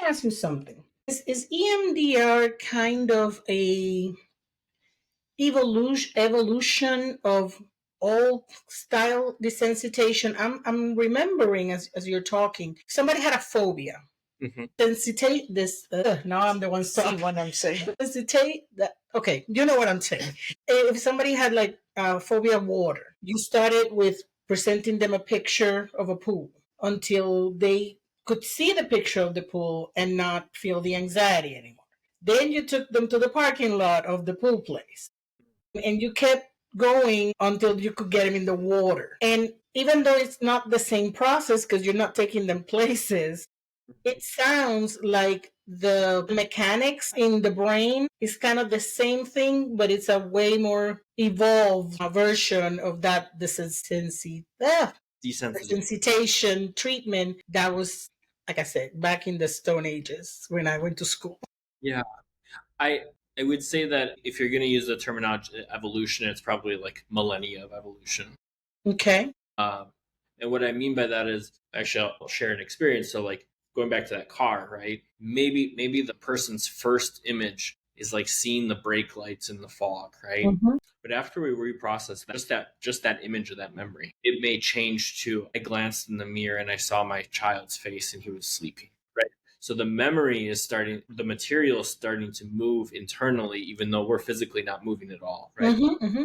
ask you something. Is EMDR kind of a evolution of all style desensitization? I'm remembering as you're talking, somebody had a phobia. Mm-hmm. Sensitate this. Now I'm the one saying what I'm saying. Sensitate that. Okay, you know what I'm saying. If somebody had like a phobia of water, you started with presenting them a picture of a pool until they could see the picture of the pool and not feel the anxiety anymore. Then you took them to the parking lot of the pool place, and you kept going until you could get them in the water. And even though it's not the same process because you're not taking them places, it sounds like the mechanics in the brain is kind of the same thing, but it's a way more evolved version of that desensitization treatment that was, like I said, back in the Stone Ages when I went to school. Yeah. I would say that if you're going to use the terminology evolution, it's probably like millennia of evolution. Okay. And what I mean by that is, actually, I'll share an experience. So like going back to that car, right? Maybe the person's first image is like seeing the brake lights in the fog, right? Mm-hmm. But after we reprocess just that image of that memory, it may change to, I glanced in the mirror and I saw my child's face and he was sleeping, right? So the memory is the material is starting to move internally, even though we're physically not moving at all, right? Mm-hmm, mm-hmm.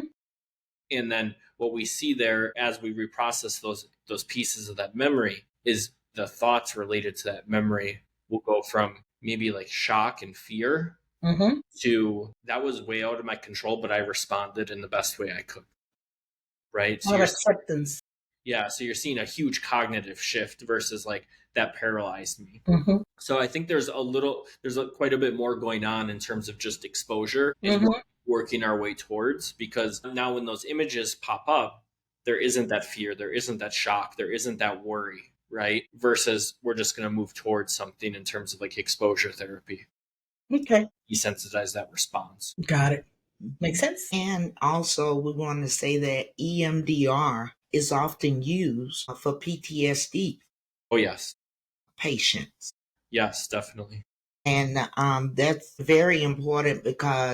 And then what we see there as we reprocess those pieces of that memory is the thoughts related to that memory will go from maybe like shock and fear mm-hmm. to that was way out of my control, but I responded in the best way I could. Right? So acceptance. Yeah. So you're seeing a huge cognitive shift versus like that paralyzed me. Mm-hmm. So I think there's quite a bit more going on in terms of just exposure and working our way towards, because now when those images pop up, there isn't that fear, there isn't that shock, there isn't that worry, right? Versus we're just going to move towards something in terms of like exposure therapy. Okay. Desensitize that response. Got it. Makes sense. And also we want to say that EMDR is often used for PTSD. Oh, yes. Patients. Yes, definitely. And that's very important because